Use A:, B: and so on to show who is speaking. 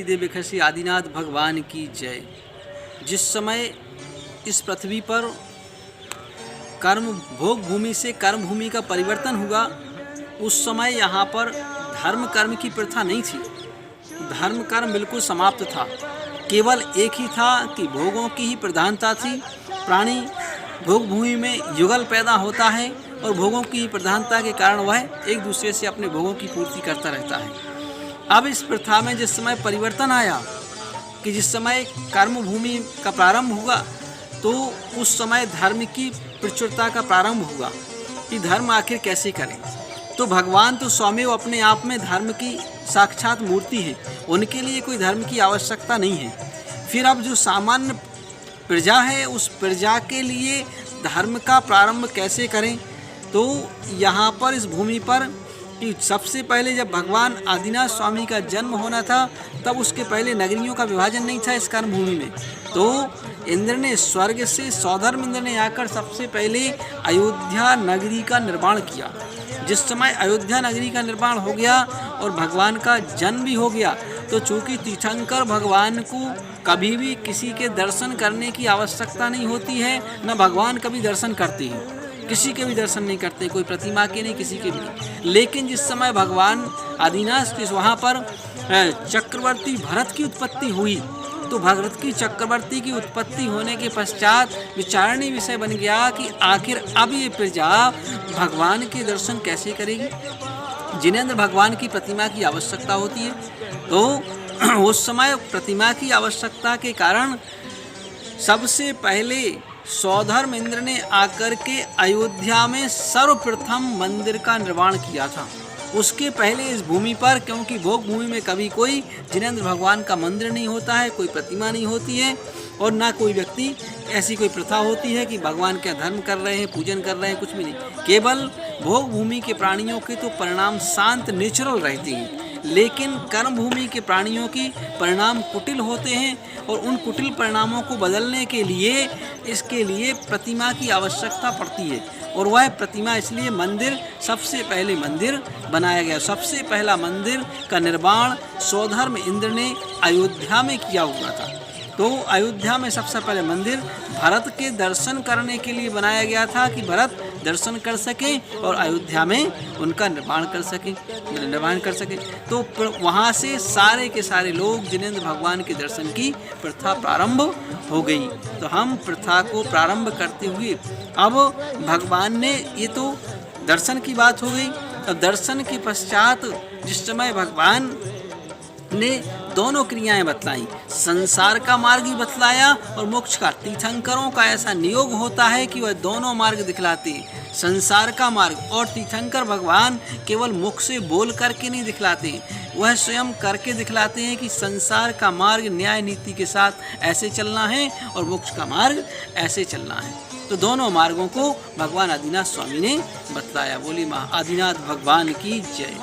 A: देव खसी आदिनाथ भगवान की जय। जिस समय इस पृथ्वी पर कर्म भोग भूमि से कर्म भूमि का परिवर्तन हुआ, उस समय यहाँ पर धर्म कर्म की प्रथा नहीं थी। धर्म कर्म बिल्कुल समाप्त था। केवल एक ही था कि भोगों की ही प्रधानता थी। प्राणी भोग भूमि में युगल पैदा होता है और भोगों की प्रधानता के कारण वह एक दूसरे से अपने भोगों की पूर्ति करता रहता है। अब इस प्रथा में जिस समय परिवर्तन आया कि जिस समय कर्म भूमि का प्रारंभ हुआ, तो उस समय धर्म की प्रचुरता का प्रारंभ हुआ कि धर्म आखिर कैसे करें। तो भगवान तो स्वयं अपने आप में धर्म की साक्षात मूर्ति है, उनके लिए कोई धर्म की आवश्यकता नहीं है। फिर अब जो सामान्य प्रजा है, उस प्रजा के लिए धर्म का प्रारंभ कैसे करें। तो यहाँ पर इस भूमि पर कि सबसे पहले जब भगवान आदिनाथ स्वामी का जन्म होना था, तब उसके पहले नगरियों का विभाजन नहीं था इस कर्म भूमि में। तो इंद्र ने स्वर्ग से सौधर्म इंद्र ने आकर सबसे पहले अयोध्या नगरी का निर्माण किया। जिस समय अयोध्या नगरी का निर्माण हो गया और भगवान का जन्म भी हो गया, तो चूँकि तीर्थंकर भगवान को कभी भी किसी के दर्शन करने की आवश्यकता नहीं होती है, न भगवान कभी दर्शन करते हैं, किसी के भी दर्शन नहीं करते, कोई प्रतिमा के नहीं, किसी के भी नहीं। लेकिन जिस समय भगवान आदिनाथ के वहाँ पर चक्रवर्ती भरत की उत्पत्ति हुई, तो भरत की चक्रवर्ती की उत्पत्ति होने के पश्चात विचारणीय विषय बन गया कि आखिर अब ये प्रजा भगवान के दर्शन कैसे करेगी। जिनेंद्र भगवान की प्रतिमा की आवश्यकता होती है, तो उस समय प्रतिमा की आवश्यकता के कारण सबसे पहले सौधर्म इंद्र ने आकर के अयोध्या में सर्वप्रथम मंदिर का निर्माण किया था। उसके पहले इस भूमि पर, क्योंकि भोग भूमि में कभी कोई जिनेंद्र भगवान का मंदिर नहीं होता है, कोई प्रतिमा नहीं होती है, और ना कोई व्यक्ति ऐसी कोई प्रथा होती है कि भगवान का धर्म कर रहे हैं, पूजन कर रहे हैं, कुछ भी नहीं। केवल भोग भूमि के प्राणियों के तो परिणाम शांत नेचुरल रहते हैं, लेकिन कर्म भूमि के प्राणियों की परिणाम कुटिल होते हैं, और उन कुटिल परिणामों को बदलने के लिए इसके लिए प्रतिमा की आवश्यकता पड़ती है। और वह प्रतिमा इसलिए मंदिर, सबसे पहले मंदिर बनाया गया। सबसे पहला मंदिर का निर्माण सौधर्म इंद्र ने अयोध्या में किया हुआ था। तो अयोध्या में सबसे पहले मंदिर भरत के दर्शन करने के लिए बनाया गया था कि भरत दर्शन कर सके और अयोध्या में उनका निर्माण कर सके। तो वहाँ से सारे के सारे लोग जिनेंद्र भगवान के दर्शन की प्रथा प्रारंभ हो गई। तो हम प्रथा को प्रारंभ करते हुए अब भगवान ने, ये तो दर्शन की बात हो गई। अब दर्शन के पश्चात जिस समय भगवान ने दोनों क्रियाएं बतलाई, संसार का मार्ग ही बतलाया और मोक्ष का। तीर्थंकरों का ऐसा नियोग होता है कि वह दोनों मार्ग दिखलाते हैं, संसार का मार्ग और तीर्थंकर भगवान केवल मुख से बोल करके नहीं दिखलाते, वह स्वयं करके दिखलाते हैं कि संसार का मार्ग न्याय नीति के साथ ऐसे चलना है और मोक्ष का मार्ग ऐसे चलना है। तो दोनों मार्गों को भगवान आदिनाथ स्वामी ने बतलाया। बोली माँ आदिनाथ भगवान की जय।